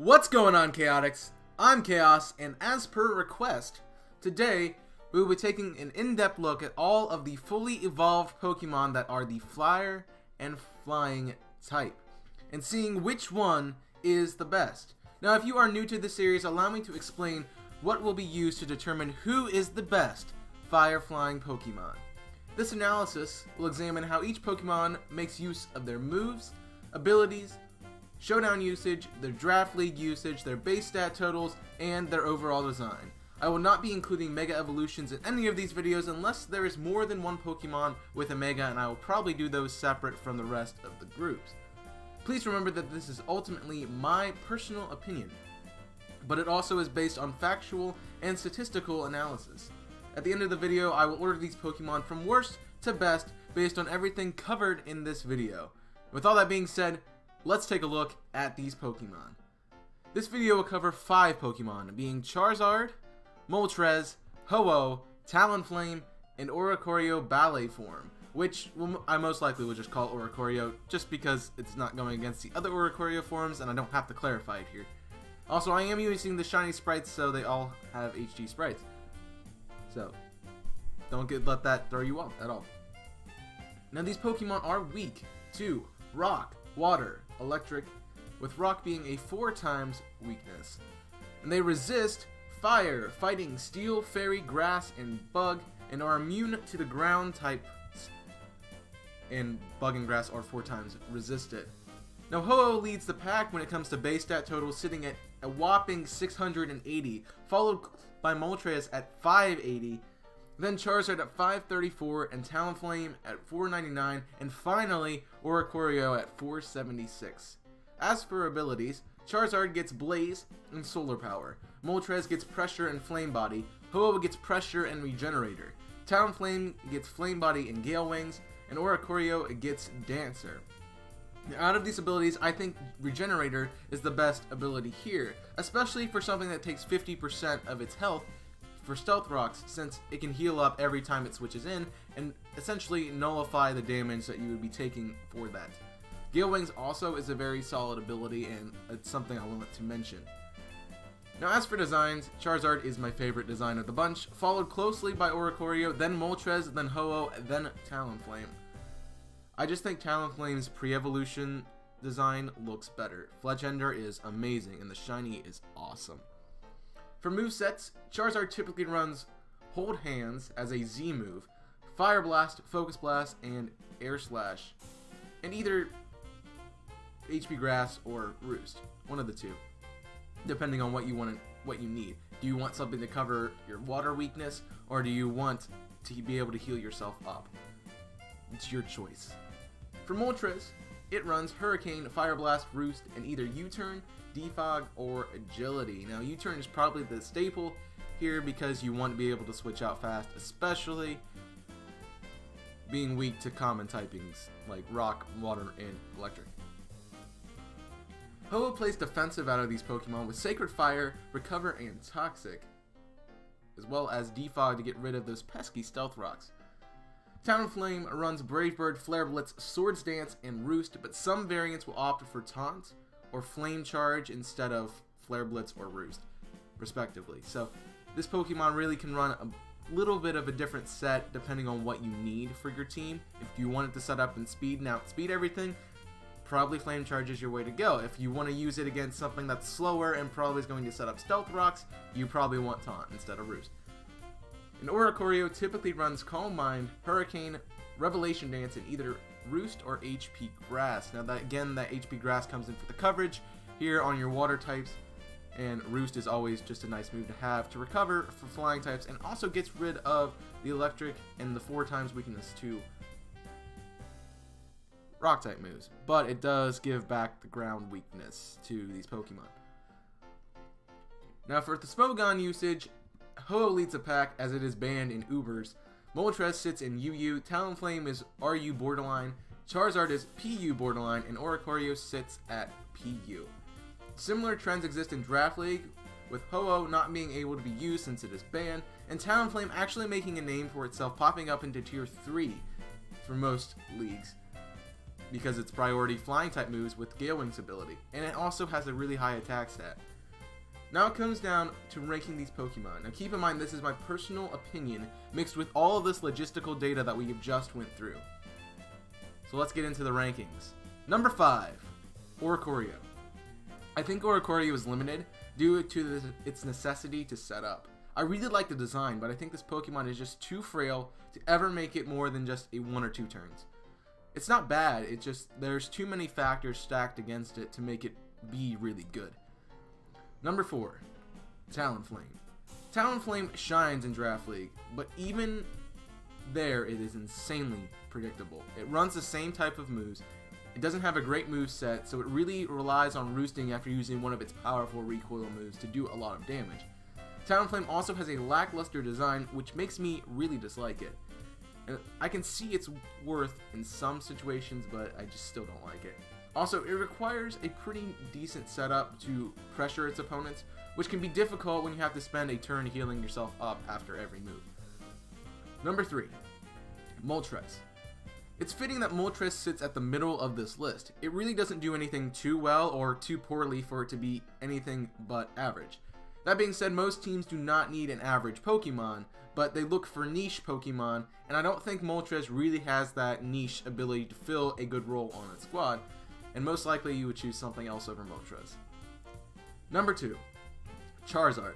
What's going on, Chaotix? I'm Chaos, and as per request, today we will be taking an in-depth look at all of the fully evolved Pokemon that are the Flyer and Flying type, and seeing which one is the best. Now, if you are new to the series, allow me to explain what will be used to determine who is the best Fire-Flying Pokemon. This analysis will examine how each Pokemon makes use of their moves, abilities, showdown usage, their draft league usage, their base stat totals, and their overall design. I will not be including Mega Evolutions in any of these videos unless there is more than one Pokemon with a Mega, and I will probably do those separate from the rest of the groups. Please remember that this is ultimately my personal opinion, but it also is based on factual and statistical analysis. At the end of the video, I will order these Pokemon from worst to best based on everything covered in this video. With all that being said, let's take a look at these Pokemon. This video will cover 5 Pokemon, being Charizard, Moltres, Ho-Oh, Talonflame, and Oricorio Ballet form, which I most likely will just call Oricorio just because it's not going against the other Oricorio forms and I don't have to clarify it here. Also, I am using the shiny sprites, so they all have HD sprites. So, don't let that throw you off at all. Now, these Pokemon are weak to Rock, Water, Electric, with Rock being a 4 times weakness. And they resist Fire, fighting Steel, Fairy, Grass, and Bug, and are immune to the ground types, and Bug and Grass are 4 times resisted. Now, Ho-Oh leads the pack when it comes to base stat total, sitting at a whopping 680, followed by Moltres at 580, then Charizard at 534, and Talonflame at 499, and finally Oricorio at 476. As for abilities, Charizard gets Blaze and Solar Power, Moltres gets Pressure and Flame Body, Ho-Oh gets Pressure and Regenerator, Talonflame gets Flame Body and Gale Wings, and Oricorio gets Dancer. Now, out of these abilities, I think Regenerator is the best ability here, especially for something that takes 50% of its health for Stealth Rocks, since it can heal up every time it switches in and essentially nullify the damage that you would be taking for that. Gale Wings also is a very solid ability, and it's something I wanted to mention. Now, as for designs, Charizard is my favorite design of the bunch, followed closely by Oricorio, then Moltres, then Ho-Oh, then Talonflame. I just think Talonflame's pre-evolution design looks better. Fletchender is amazing, and the shiny is awesome. For movesets, Charizard typically runs Hold Hands as a Z move, Fire Blast, Focus Blast, and Air Slash, and either HP Grass or Roost, one of the two, depending on what you need. Do you want something to cover your water weakness, or do you want to be able to heal yourself up? It's your choice. For Moltres, it runs Hurricane, Fire Blast, Roost, and either U-Turn, Defog, or Agility. Now, U-Turn is probably the staple here because you want to be able to switch out fast, especially being weak to common typings like Rock, Water, and Electric. Ho-Oh plays defensive out of these Pokemon with Sacred Fire, Recover, and Toxic, as well as Defog to get rid of those pesky Stealth Rocks. Talonflame runs Brave Bird, Flare Blitz, Swords Dance, and Roost, but some variants will opt for Taunt or Flame Charge instead of Flare Blitz or Roost, respectively. So this Pokemon really can run a little bit of a different set depending on what you need for your team. If you want it to set up in speed, now speed everything, probably Flame Charge is your way to go. If you want to use it against something that's slower and probably is going to set up Stealth Rocks, you probably want Taunt instead of Roost. And Oricorio typically runs Calm Mind, Hurricane, Revelation Dance, and either Roost or HP Grass. Now, that HP Grass comes in for the coverage here on your water types, and Roost is always just a nice move to have to recover for flying types, and also gets rid of the electric and the 4 times weakness to rock type moves. But it does give back the ground weakness to these Pokemon. Now, for the Smogon usage, Ho-Oh leads the pack as it is banned in Ubers. Moltres sits in UU, Talonflame is RU borderline, Charizard is PU borderline, and Oricorio sits at PU. Similar trends exist in Draft League, with Ho-Oh not being able to be used since it is banned, and Talonflame actually making a name for itself, popping up into Tier 3 for most leagues. because it's priority flying type moves with Gale Wing's ability, and it also has a really high attack stat. Now it comes down to ranking these Pokemon. Now keep in mind this is my personal opinion mixed with all of this logistical data that we have just went through. So let's get into the rankings. Number 5, Oricorio. I think Oricorio is limited due to its necessity to set up. I really like the design, but I think this Pokemon is just too frail to ever make it more than just a 1 or 2 turns. It's not bad, it's just there's too many factors stacked against it to make it be really good. Number 4, Talonflame. Talonflame shines in Draft League, but even there it is insanely predictable. It runs the same type of moves. It doesn't have a great move set, so it really relies on roosting after using one of its powerful recoil moves to do a lot of damage. Talonflame also has a lackluster design, which makes me really dislike it. And I can see its worth in some situations, but I just still don't like it. Also, it requires a pretty decent setup to pressure its opponents, which can be difficult when you have to spend a turn healing yourself up after every move. Number 3, Moltres. It's fitting that Moltres sits at the middle of this list. It really doesn't do anything too well or too poorly for it to be anything but average. That being said, most teams do not need an average Pokemon, but they look for niche Pokemon, and I don't think Moltres really has that niche ability to fill a good role on its squad, and most likely you would choose something else over Moltres. Number 2, Charizard.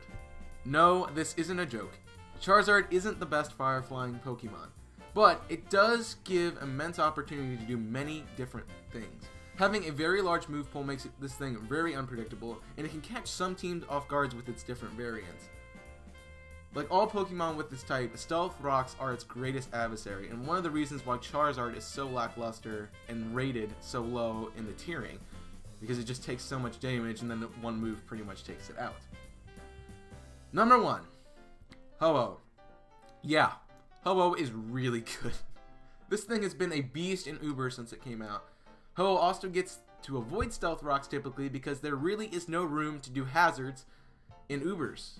No, this isn't a joke. Charizard isn't the best fire-flying Pokemon, but it does give immense opportunity to do many different things. Having a very large move pool makes this thing very unpredictable, and it can catch some teams off guards with its different variants. Like all Pokemon with this type, Stealth Rocks are its greatest adversary, and one of the reasons why Charizard is so lackluster and rated so low in the tiering, because it just takes so much damage and then one move pretty much takes it out. Number 1, Ho-Oh. Yeah, Ho-Oh is really good. This thing has been a beast in Uber since it came out. Ho-Oh also gets to avoid Stealth Rocks typically because there really is no room to do hazards in Ubers.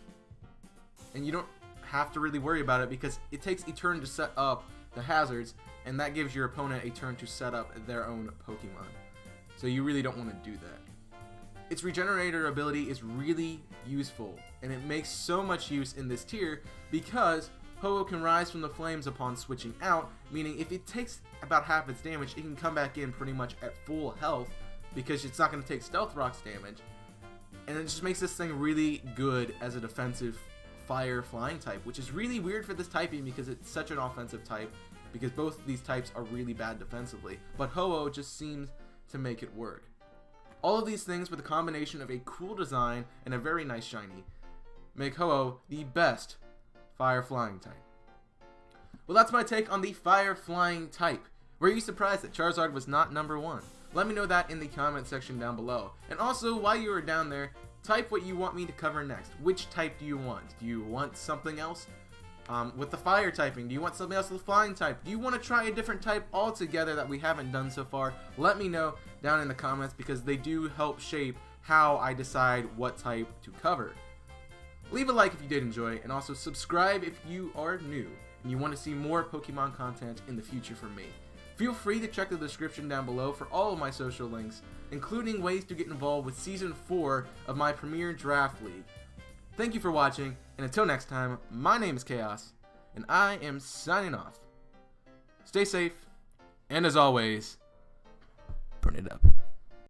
And you don't have to really worry about it because it takes a turn to set up the hazards, and that gives your opponent a turn to set up their own Pokemon. So you really don't want to do that. Its regenerator ability is really useful, and it makes so much use in this tier because Ho-Oh can rise from the flames upon switching out, meaning if it takes about half its damage, it can come back in pretty much at full health because it's not going to take Stealth Rocks damage. And it just makes this thing really good as a defensive fire flying type, which is really weird for this typing because it's such an offensive type, because both of these types are really bad defensively, but Ho-Oh just seems to make it work. All of these things with a combination of a cool design and a very nice shiny make Ho-Oh the best fire flying type. Well, that's my take on the fire flying type. Were you surprised that Charizard was not number 1? Let me know that in the comment section down below. And also, while you are down there, type what you want me to cover next. Which type do you want? Do you want something else with the fire typing? Do you want something else with the flying type? Do you want to try a different type altogether that we haven't done so far? Let me know down in the comments because they do help shape how I decide what type to cover. Leave a like if you did enjoy, and also subscribe if you are new and you want to see more Pokemon content in the future from me. Feel free to check the description down below for all of my social links, including ways to get involved with Season 4 of my premier Draft League. Thank you for watching, and until next time, my name is Chaos, and I am signing off. Stay safe, and as always, burn it up.